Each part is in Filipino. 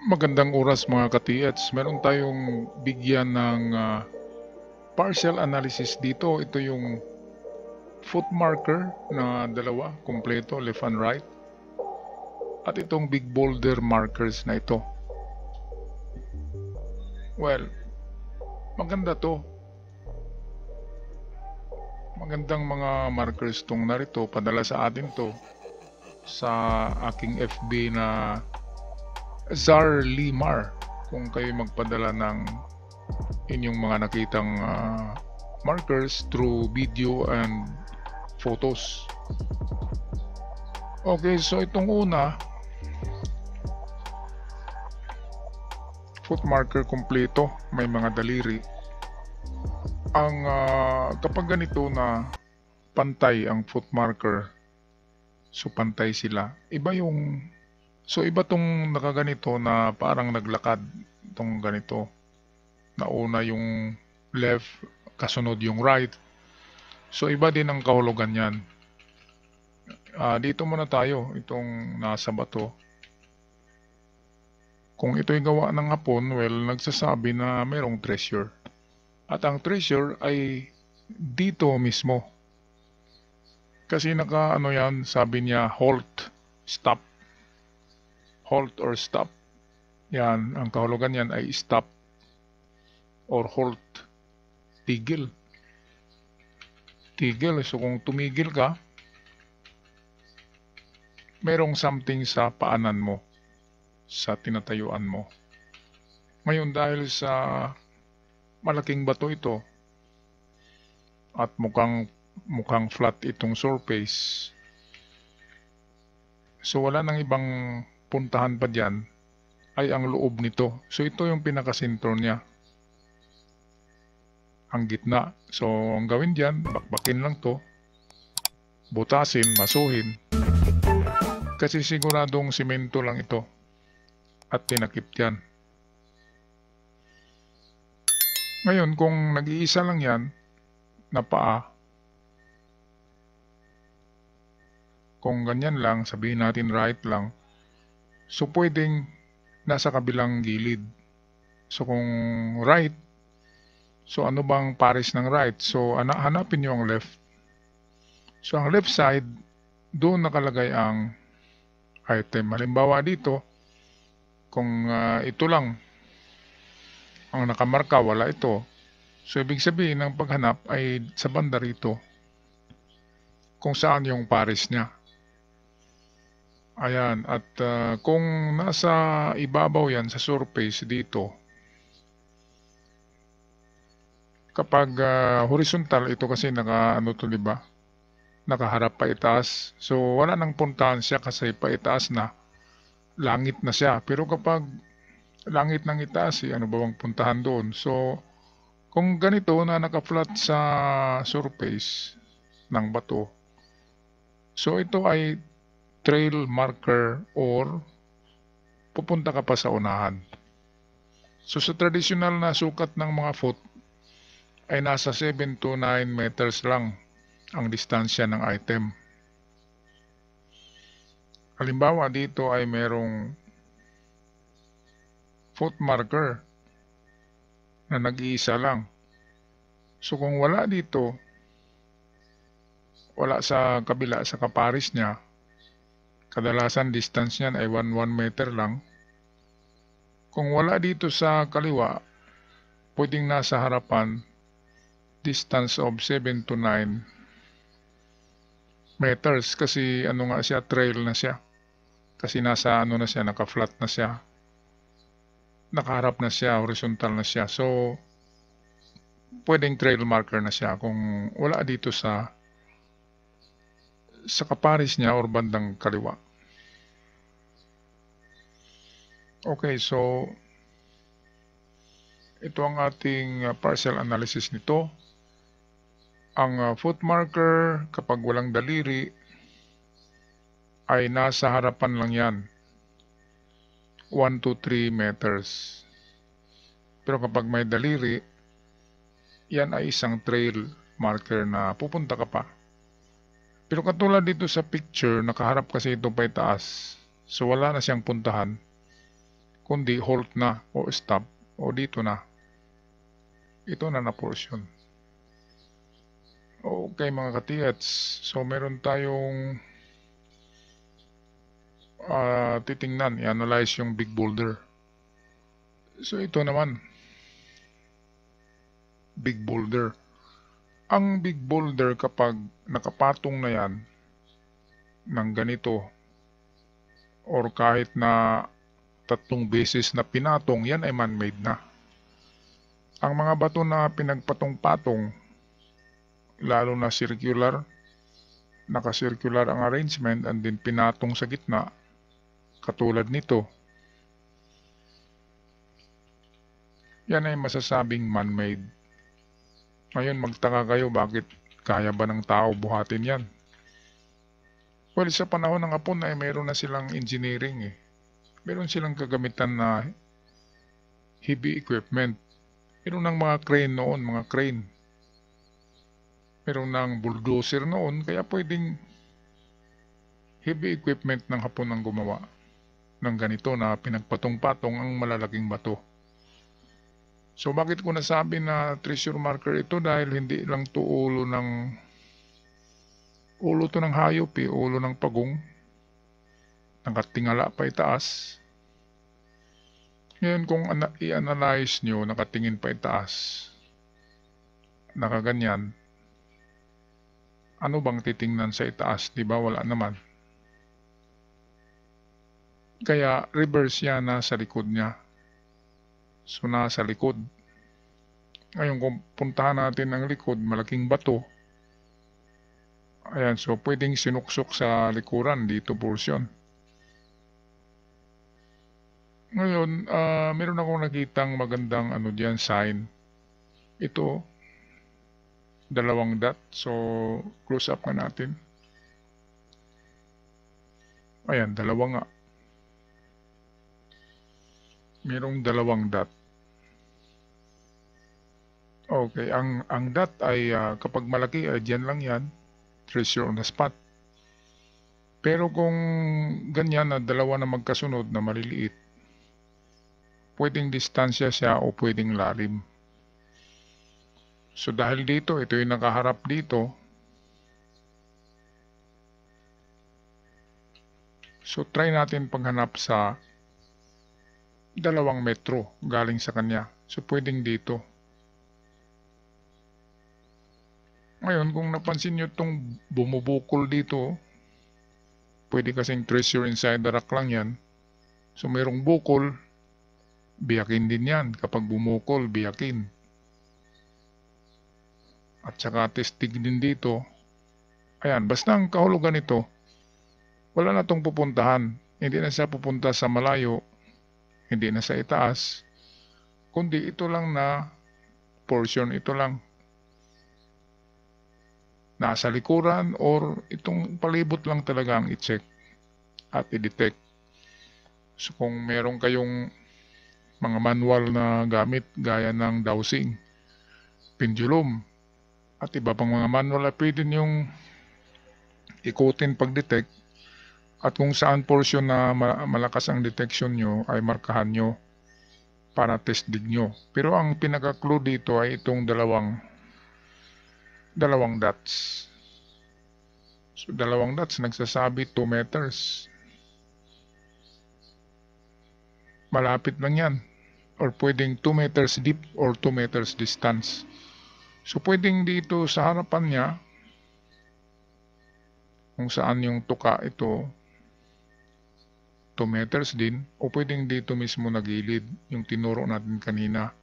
Magandang oras mga ka-TH. Meron tayong bigyan ng partial analysis dito. Ito yung foot marker na dalawa, kompleto, left and right. At itong big boulder markers na ito. Well, maganda to. Magandang mga markers tong narito. Padala sa atin to sa aking FB na Zar Limar. Kung kayo magpadala ng inyong mga nakitang markers through video and photos. Okay, so itong una, foot marker kompleto, may mga daliri. Ang kapag ganito na pantay ang foot marker, so pantay sila, iba tong nakaganito na parang naglakad itong ganito. Nauna yung left, kasunod yung right. So iba din ang kahulugan yan. Dito muna tayo, itong nasa bato. Kung ito'y gawa ng Hapon, well, nagsasabi na mayroong treasure. At ang treasure ay dito mismo. Kasi yan, sabi niya, halt, stop. Halt or stop. Yan, ang kahulugan yan ay stop or halt. Tigil. Tigil. So kung tumigil ka, merong something sa paanan mo, sa tinatayuan mo. Ngayon dahil sa malaking bato ito at mukhang flat itong surface, so wala nang ibang puntahan pa dyan ay ang loob nito. So ito yung pinakasentro niya, ang gitna. So ang gawin dyan, bakbakin lang to, butasin, masuhin, kasi siguradong simento lang ito at tinakip dyan. Ngayon, kung nag-iisa lang yan na paa, kung ganyan lang, sabihin natin right lang, so pwedeng nasa kabilang gilid. So kung right, so ano bang pares ng right? So hanapin nyo ang left. So ang left side, doon nakalagay ang item. Halimbawa dito, kung ito lang ang nakamarka, wala ito. So ibig sabihin ng paghanap ay sa banda rito, kung saan yung pares niya. Ayan, at kung nasa ibabaw yan sa surface dito, kapag horizontal, ito kasi diba? Nakaharap pa itaas. So wala nang puntahan siya kasi pa itaas na, langit na siya. Pero kapag langit ng itaas, ano ba bang puntahan doon? So kung ganito na naka-flat sa surface ng bato, so ito ay trail marker or pupunta ka pa sa unahan. So sa traditional na sukat ng mga foot ay nasa 7 to 9 meters lang ang distansya ng item. Halimbawa dito ay merong foot marker na nag-iisa lang. So kung wala dito, wala sa kabila, sa kaparis niya, kadalasan distance niyan ay 1 meter lang. Kung wala dito sa kaliwa, pwedeng nasa harapan, distance of 7 to 9 meters. Kasi ano nga siya, trail na siya. Kasi nasa na siya, naka-flat na siya. Nakaharap na siya, horizontal na siya. So, pwedeng trail marker na siya kung wala dito sa kaparis niya or bandang kaliwa. Okay, so ito ang ating partial analysis nito. Ang foot marker kapag walang daliri ay nasa harapan lang yan, 1 to 3 meters. Pero kapag may daliri, yan ay isang trail marker na pupunta ka pa. Pero katulad dito sa picture, nakaharap kasi ito pa itaas. So wala na siyang puntahan. kundi halt na o stop o dito na. Ito na na-portion. Okay mga katiyats, so meron tayong titingnan, i-analyze yung big boulder. So ito naman, big boulder. Ang big boulder kapag nakapatong na yan ng ganito or kahit na 3 beses na pinatong, yan ay man-made na. Ang mga bato na pinagpatong-patong, lalo na circular, naka-circular ang arrangement and then pinatong sa gitna, katulad nito, yan ay masasabing man-made. Ngayon magtaka kayo bakit kaya ba ng tao buhatin yan? Well, sa panahon ng Hapon ay meron na silang engineering eh. Meron silang kagamitan na heavy equipment. Meron ng mga crane noon, mga crane. Meron ng bulldozer noon, kaya pwedeng heavy equipment ng Hapon ang gumawa ng ganito na pinagpatong-patong ang malalaking bato. So bakit ko nasabi na treasure marker ito? Dahil hindi lang to ulo to ng hayop eh, ulo ng pagong. Nakatingala pa itaas. Ngayon kung i-analyze nyo, nakatingin pa itaas, nakaganyan, ano bang titingnan sa itaas? Diba wala naman. Kaya reverse yan, nasa likod niya. So nasa likod. Ngayon kung puntahan natin ang likod, malaking bato. Ayan, so pwedeng sinuksok sa likuran, dito portion. Ngayon, meron akong nakitang magandang diyan, sign. Ito, 2 dot. So, close up nga natin. Ayan, 2 nga. Merong 2 dot. Okay, ang dot ay kapag malaki, dyan lang yan. Treasure on the spot. Pero kung ganyan na 2 na magkasunod na maliliit, pwedeng distansya siya o pwedeng lalim. So dahil dito, ito yung nakaharap dito. So try natin paghanap sa 2 metro galing sa kanya. So pwedeng dito. Ngayon kung napansin nyo itong bumubukol dito, pwede kasing treasure inside the rock lang yan. So mayroong bukol, biyakin din yan. Kapag bumukol, biyakin. At saka testig din dito. Ayan, basta ang kahulugan nito, wala na itong pupuntahan. Hindi na siya pupunta sa malayo, hindi na sa itaas, kundi ito lang na portion, ito lang. Nasa likuran or itong palibot lang talaga ang i-check at i-detect. So kung meron kayong mga manual na gamit gaya ng dowsing, pendulum, at iba pang mga manual na pwede niyong ikutin pag-detect, at kung saan portion na malakas ang detection nyo ay markahan nyo para test dig nyo. Pero ang pinaka-clue dito ay itong 2 dots. So 2 dots nagsasabi 2 meters. Malapit lang yan. Or pwedeng 2 meters deep or 2 meters distance. So pwedeng dito sa harapan niya, kung saan yung tuka ito, 2 meters din, o pwedeng dito mismo na gilid, yung tinuro natin kanina.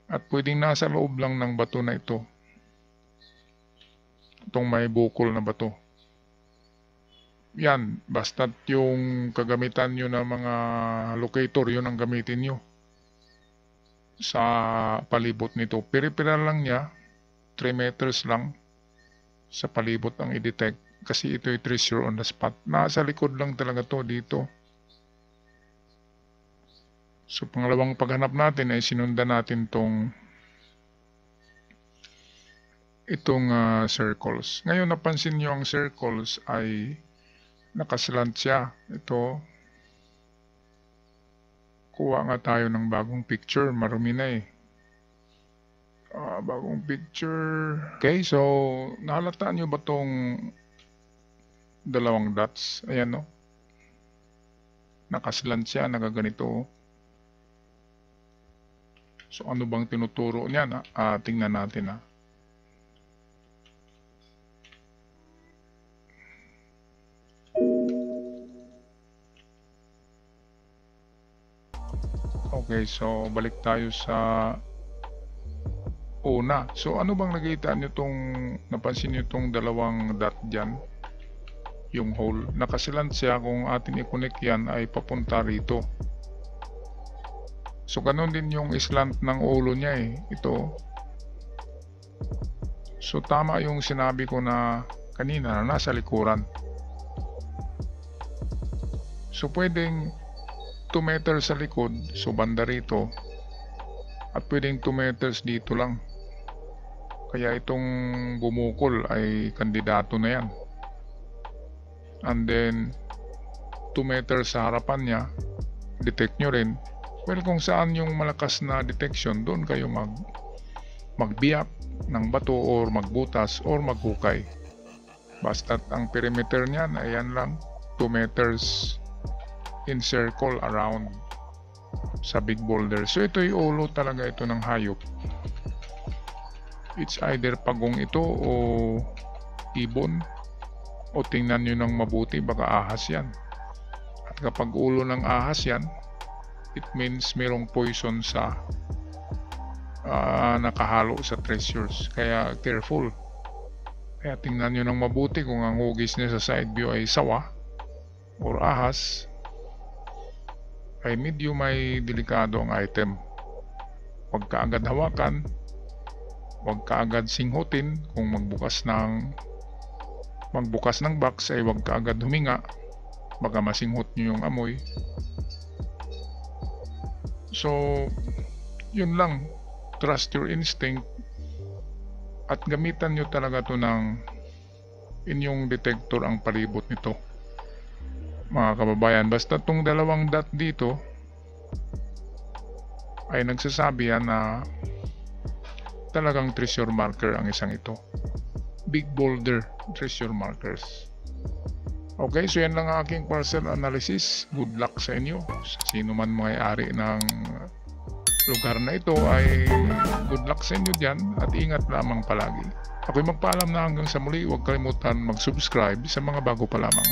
At pwedeng nasa loob lang ng bato na ito. Itong may bukol na bato. Yan, basta't yung kagamitan nyo na mga locator, yun ang gamitin nyo sa palibot nito. Piri-pira lang niya, 3 meters lang sa palibot ang i-detect. Kasi ito ay treasure on the spot. Nasa likod lang talaga to dito. So pangalawang paghanap natin ay sinundan natin itong circles. Ngayon napansin nyo ang circles ay nakaslant siya. Ito. kuha nga tayo ng bagong picture. Marumi na eh. Bagong picture. Okay, so nahalata nyo ba tong dalawang dots? Ayan no. Nakaslant siya, nagaganito. So ano bang tinuturo niya? Tingnan natin ha. Okay, so balik tayo sa una. So ano bang nakita nyo napansin nyo tong dalawang dot dyan? Yung hole. Nakasilant siya, kung atin i-connect yan ay papunta rito. So ganun din yung slant ng ulo niya eh. Ito. So tama yung sinabi ko na kanina na nasa likuran. So pwedeng 2 meters sa likod, so banda rito, at pwedeng 2 meters dito lang. Kaya itong bumukol ay kandidato na yan. And then 2 meters sa harapan niya, detect nyo rin. Well, kung saan yung malakas na detection, doon kayo magbiyak ng bato or magbutas or maghukay. Basta't ang perimeter niyan ay yan lang, 2 meters in circle around sa big boulder. So ito yung ulo talaga ito ng hayop. It's either pagong ito o ibon, o tingnan nyo ng mabuti, baka ahas yan. At kapag ulo ng ahas yan, it means merong poison sa nakahalo sa treasures. Kaya careful. Kaya tingnan nyo ng mabuti kung ang hugis niya sa side view ay sawa or ahas, ay medyo may delikado ang item. Huwag ka agad hawakan, huwag ka agad singhutin. Kung magbukas ng box ay huwag ka agad huminga, baka masinghot nyo yung amoy. So yun lang, trust your instinct at gamitan nyo talaga to ng inyong detector ang palibot nito, mga kababayan. Basta tong dalawang dot dito ay nagsasabi yan na talagang treasure marker ang isang ito. Big boulder treasure markers. Okay, so yan lang ang aking parcel analysis. Good luck sa inyo. Sa sino man may-ari ng lugar na ito ay good luck sa inyo dyan at ingat lamang palagi. Ako'y magpaalam na hanggang sa muli. Huwag kalimutan mag-subscribe sa mga bago pa lamang.